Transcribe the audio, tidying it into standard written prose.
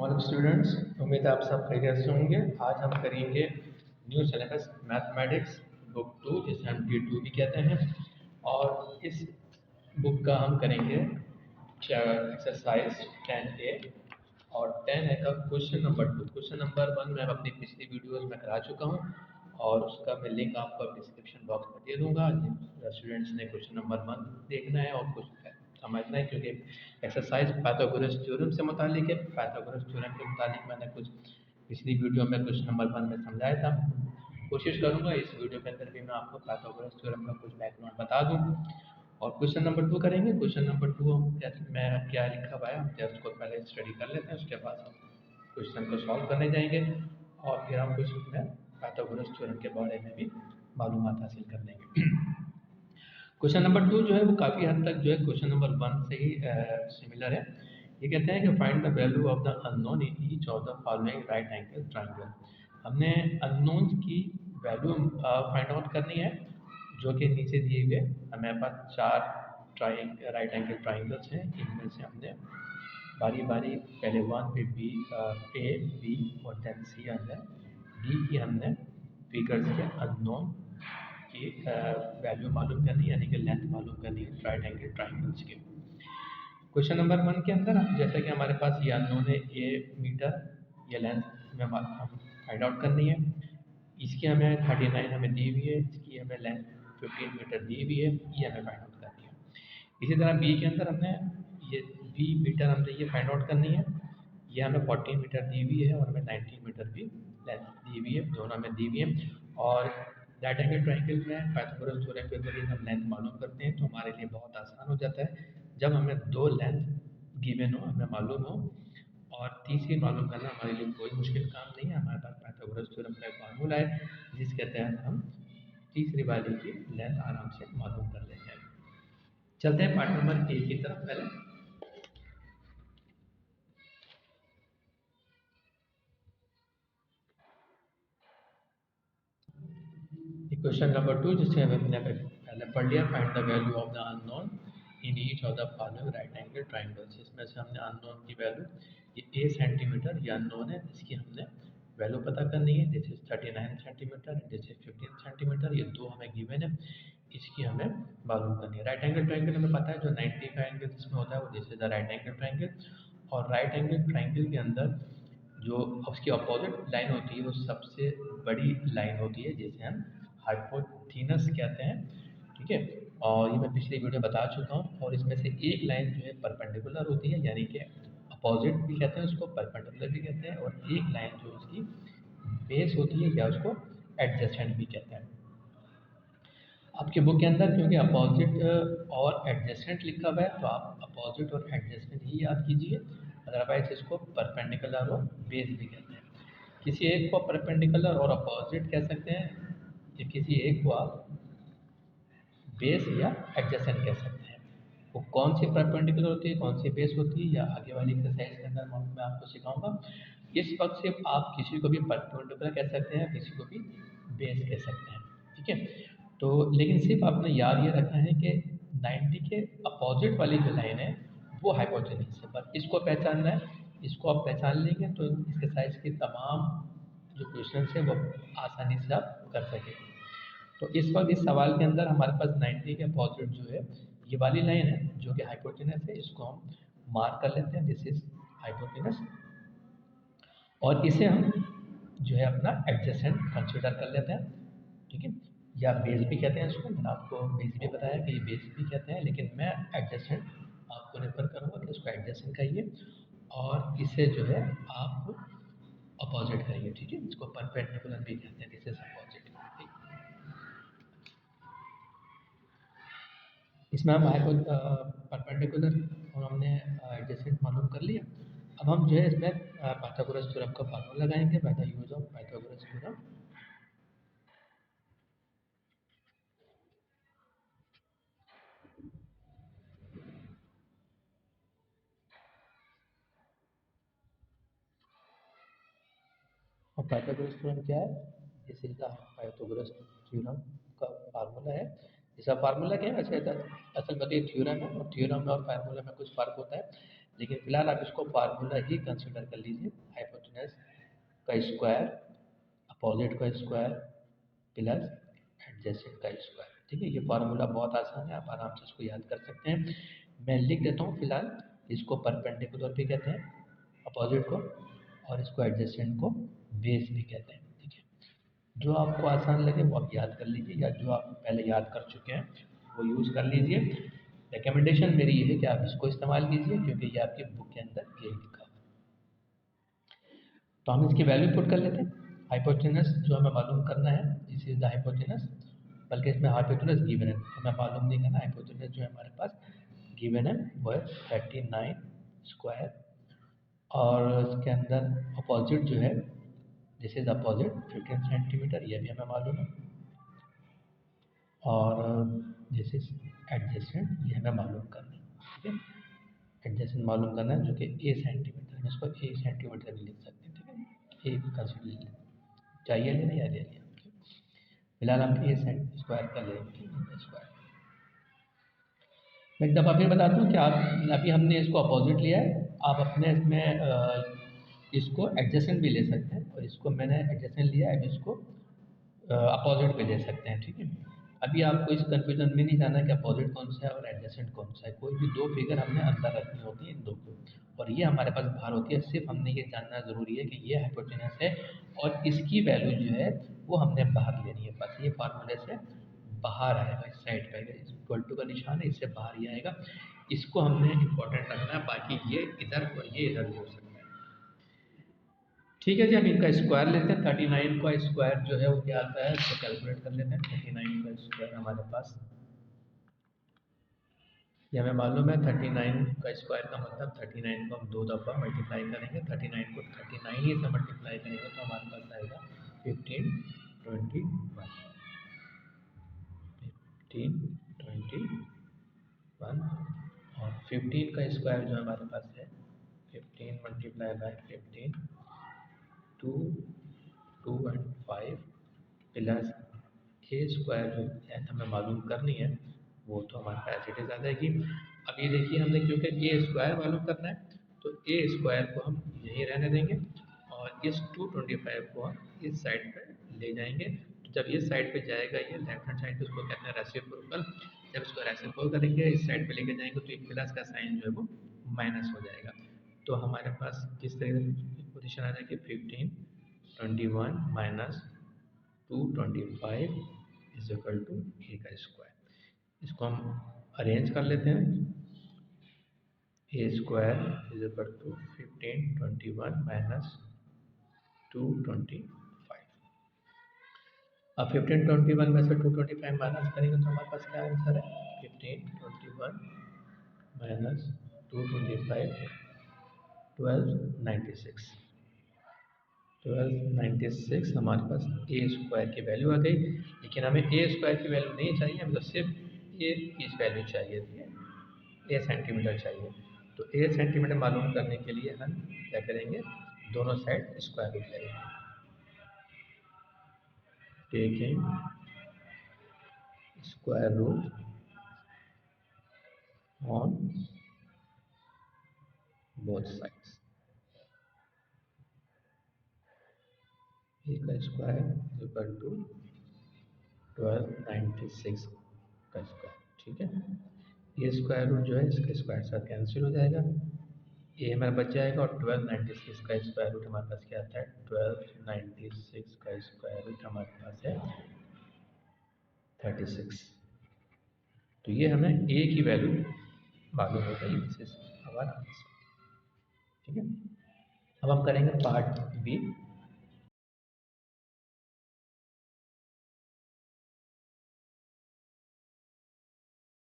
Morning students, उम्मीद है आप सब खैरियत से होंगे। आज हम करेंगे न्यू सिलेबस मैथमेटिक्स बुक 2, जिसे हम D2 भी कहते हैं। और इस बुक का हम करेंगे एक्सरसाइज 10A और 10A का क्वेश्चन नंबर 2। क्वेश्चन नंबर 1 मैं अपनी पिछली वीडियोस में करा चुका हूँ और उसका मैं लिंक आपको डिस्क्रिप्शन बॉक्स में दे दूँगा। स्टूडेंट्स ने क्वेश्चन नंबर 1 देखना है और कुछ समझना है, क्योंकि एक्सरसाइज पाइथागोरस थ्योरम से मुतालिक है। पाइथागोरस थ्योरम के मुतालिक मैंने कुछ पिछली वीडियो में क्वेश्चन नंबर 1 में समझाया था। कोशिश करूँगा इस वीडियो के अंदर भी मैं आपको पाइथागोरस थ्योरम का कुछ बैकग्राउंड बता दूँ। और क्वेश्चन नंबर 2 करेंगे। क्वेश्चन नंबर 2 में क्या लिखा हुआ है हम जस्ट को पहले स्टडी कर लेते हैं, उसके बाद हम क्वेश्चन को सॉल्व करने जाएंगे और फिर हम कुछ में पाइथागोरस थ्योरम के बारे में भी मालूमात हासिल कर लेंगे। क्वेश्चन नंबर 2 जो है वो काफ़ी हद तक जो है क्वेश्चन नंबर 1 से ही सिमिलर है। ये कहते हैं कि find the value of the unknown in each of the following right angle triangle. हमने अननोन की वैल्यू फाइंड आउट करनी है, जो कि नीचे दिए हुए हमारे पास 4 राइट एंगल ट्राइंगल्स हैं। इनमें से हमने बारी बारी पहले 1 पे बी ए बी और देन सी हमने डी की हमने फिगर्स के अननोन की वैल्यू मालूम करनी, यानी कि लेंथ मालूम करनी है राइट एंगल ट्राइंगल्स के। क्वेश्चन नंबर 1 के अंदर जैसा कि हमारे पास ये अननोन है ए मीटर, ये लेंथ में हम फाइंड आउट करनी है। इसकी हमें 39 हमें दी हुई है, इसकी हमें लेंथ 15 मीटर दी हुई है, ये हमें फाइंड आउट करनी है। इसी तरह बी के अंदर हमने ये बी मीटर हमने ये फाइंड आउट करनी है, ये हमें 14 मीटर दी हुई है और हमें 19 मीटर भी लेंथ दी हुई है, दोनों हमें दी हुई है। और राइट एंगल ट्रायंगल में पाइथागोरस थ्योरम के जरिए हम लेंथ मालूम करते हैं, तो हमारे लिए बहुत आसान हो जाता है जब हमें दो लेंथ गिवन हो, हमें मालूम हो और तीसरी मालूम करना हमारे लिए कोई मुश्किल काम नहीं है। हमारे पास पाइथागोरस थ्योरम का एक फार्मूला है जिसके तहत हम तीसरी वाली की लेंथ आराम से मालूम कर लेते हैं। चलते हैं पार्ट नंबर ए की तरफ। पहले क्वेश्चन नंबर 2 जिसे हमने पहले पढ़ लिया, find the value of the unknown in each of the following right angle triangles. इसमें से हमने अननोन की वैल्यू, ये ए सेंटीमीटर ये अननोन है, इसकी हमने वैल्यू पता करनी है। This is 39 centimetre, this is 15 centimetre, ये दो हमें गिवन है, इसकी हमें मालूम करनी है। राइट एंगल ट्रायंगल हमें पता है जो 90 का एंगल इसमें होता है वो this is the right angle triangle. और राइट एंगल ट्रायंगल के अंदर जो उसकी अपोजिट लाइन होती है वो सबसे बड़ी लाइन होती है, जिसे हम हाइपोथेनस कहते हैं। ठीक है, और ये मैं पिछली वीडियो बता चुका हूँ। और इसमें से एक लाइन जो है परपेंडिकुलर होती है, यानी कि अपोजिट भी कहते हैं उसको, परपेंडिकुलर भी कहते हैं। और एक लाइन जो उसकी बेस होती है या उसको एडजेसेंट भी कहते हैं। आपके बुक के अंदर क्योंकि अपोजिट और एडजेसेंट लिखा हुआ है, तो आप अपोजिट और एडजेसेंट ही याद कीजिए, अदरवाइज इसको परपेंडिकुलर और बेस भी कहते हैं। किसी एक को परपेंडिकुलर और अपोजिट कह सकते हैं, या किसी एक को आप बेस या एडजेसेंट कह सकते हैं। वो कौन सी परपेंडिकुलर होती है, कौन सी बेस होती है, या आगे वाली एक्सरसाइज के अंदर मैं आपको सिखाऊंगा। इस वक्त सिर्फ आप किसी को भी परपेंडिकुलर कह सकते हैं, किसी को भी बेस कह सकते हैं। ठीक है, तो लेकिन सिर्फ आपने याद ये रखना है कि 90 के अपोजिट वाली जो लाइन है वो हाइपोटेन्यूज है, पर इसको पहचानना है। इसको आप पहचान लेंगे तो एक्सरसाइज के तमाम जो क्वेश्चन है वो आसानी से आप कर सकेंगे। तो इस वक्त इस सवाल के अंदर हमारे पास 90 के अपोजिट जो है ये वाली लाइन है जो कि हाइपोटेनस है, इसको हम मार्क कर लेते हैं, दिस इज हाइपोटेनस। और इसे हम जो है अपना एडजेसेंट कंसीडर कर लेते हैं। ठीक है, या बेस भी कहते हैं इसको, मैंने आपको बेस भी बताया कि ये बेस भी कहते हैं, लेकिन मैं एडजेसेंट आपको रेफर करूँगा कि इसको एडजेसेंट कहिए और इसे जो है आप अपोजिट करिए। ठीक है, इसको परपेंडिकुलर भी कहते हैं, दिस इज अपोजिट। इसमें हम परपेंडिकुलर और हमने एडजेसेंट मालूम कर लिया। अब हम जो है इसमें पाइथागोरस थ्योरम का फार्मूला लगाएंगे by the use of Pythagoras theorem. और पाइथागोरस थ्योरम क्या है? This is the Pythagoras theorem का फार्मूला है। इसका फार्मूला क्या है? वैसे असल में ये थ्योरम है, और थ्योरम में और फार्मूला में कुछ फ़र्क होता है। लेकिन फिलहाल आप इसको फार्मूला ही कंसिडर कर लीजिए, हाइपोटेनस का स्क्वायर अपोजिट का स्क्वायर प्लस एडजेसेंट का स्क्वायर। ठीक है, ये फार्मूला बहुत आसान है, आप आराम से इसको याद कर सकते हैं। मैं लिख देता हूँ फिलहाल, इसको परपेंडिकुलर भी कहते हैं अपोजिट को, और इसको एडजेसेंट को बेस भी कहते हैं। ठीक है, जो आपको आसान लगे वो आप याद कर लीजिए, या जो आप पहले याद कर चुके हैं वो यूज़ कर लीजिए। रिकमेंडेशन मेरी ये है कि आप इसको इस्तेमाल कीजिए, क्योंकि ये आपकी बुक के अंदर ये लिखा हुआ है। तो हम इसकी वैल्यू पुट कर लेते हैं। हाइपोटेनस जो हमें मालूम करना है, दिस इज द हाइपोटेनस, बल्कि इसमें हाइपोटेनस गिवन है, हमें मालूम नहीं करना। हाइपोटेनस जो है हमारे पास गिवन है वो है 39 स्क्वायर, और इसके अंदर अपोजिट जो है, दिस इज अपोजिट 15 सेंटीमीटर, ये भी हमें मालूम है, और दिस इज एडजेसेंट, ये हमें मालूम करना है। ठीक है, एडजेसेंट मालूम करना है, जो कि ए सेंटीमीटर, हम इसको ए सेंटीमीटर भी लिख सकते हैं। ठीक है, ए कंसिडर चाहिए लेना या ले लिया। फिलहाल हम ए सेंट स्क्वायर का लेंगे स्क्वायर। मैं एक दफ़ा फिर बता दूँ कि आप अभी हमने इसको अपोजिट लिया है, आप अपने इसमें इसको एडजेसेंट भी ले सकते हैं, और इसको मैंने एडजेसेंट लिया है, अब इसको अपोजिट पे ले सकते हैं। ठीक है, अभी आपको इस कन्फ्यूजन में नहीं जाना कि अपोजिट कौन सा है और एडजेसेंट कौन सा है। कोई भी दो फिगर हमने अंदर रखनी होती है इन दो को, और ये हमारे पास बाहर होती है। सिर्फ हमने ये जानना ज़रूरी है कि ये हाइपोटेनस है, और इसकी वैल्यू जो है वो हमने बाहर लेनी है। बस ये फार्मूले से बाहर आएगा, इस साइड पे आएगा, इक्वल टू का निशान है, इससे बाहर ही आएगा। इसको हमने इम्पोर्टेंट रखना है, बाकी ये इधर और ये इधर भी हो सकता है। ठीक है जी, हम इनका स्क्वायर लेते हैं। 39 का स्क्वायर जो है वो क्या आता है, इसको कैलकुलेट कर लेते हैं। 39 का स्क्वायर हमारे पास, ये हमें मालूम है 39 का स्क्वायर का मतलब 39 को हम दो दफ़ा मल्टीप्लाई करेंगे, 39 को 39 ही से मल्टीप्लाई करेंगे तो हमारे पास आएगा 1521, 1521, और 15 का स्क्वायर जो हमारे पास है 15 multiply by 15, 2, 2 and 5 plus A square जो है हमें मालूम करनी है, वो तो हमारे पास एज इट इज आ जाएगी। अब ये देखिए, हमने क्योंकि ए स्क्वायर मालूम करना है, तो ए स्क्वायर को हम यहीं रहने देंगे, और इस 225 को हम इस साइड पे ले जाएंगे। तो जब इस साइड पे जाएगा, ये लेफ्ट हैंड साइड पे, उसको कहते हैं रेसिप्रोकल। जब इसको रेसिप्रोकल करेंगे, इस साइड पे लेके जाएंगे, तो एक प्लस का साइन जो है वो माइनस हो जाएगा। तो हमारे पास किस तरह की पोजिशन आ जाएगी, 1521 minus 225 is equal to A का स्क्वायर। इसको हम अरेंज कर लेते हैं। A square is equal to 1521 minus 225। अब 1521 में से 225 माइनस करेंगे तो हमारे पास क्या आंसर है, 1521 माइनस 225, 1296। 1296 हमारे पास ए स्क्वायर की वैल्यू आ गई। लेकिन हमें ए स्क्वायर की वैल्यू नहीं चाहिए, हमें तो सिर्फ ए की वैल्यू चाहिए थी, ए सेंटीमीटर चाहिए। तो ए सेंटीमीटर मालूम करने के लिए हम क्या करेंगे, दोनों साइड स्क्वायर रूट लेंगे। Taking square root on both sides, A का स्क्वायर इक्वल टू 1296 का स्क्वायर। ठीक है, ये स्क्वायर रूट जो है इसके स्क्वायर साथ कैंसिल हो जाएगा, ये हमारा बच जाएगा, और 1296 का स्क्वायर रूट हमारे पास क्या आता है, 1296 का स्क्वायर रूट हमारे पास है 36। तो ये हमें ए की वैल्यू मालूम हो गई, दिस इज आवर आंसर। ठीक है, अब हम करेंगे पार्ट बी।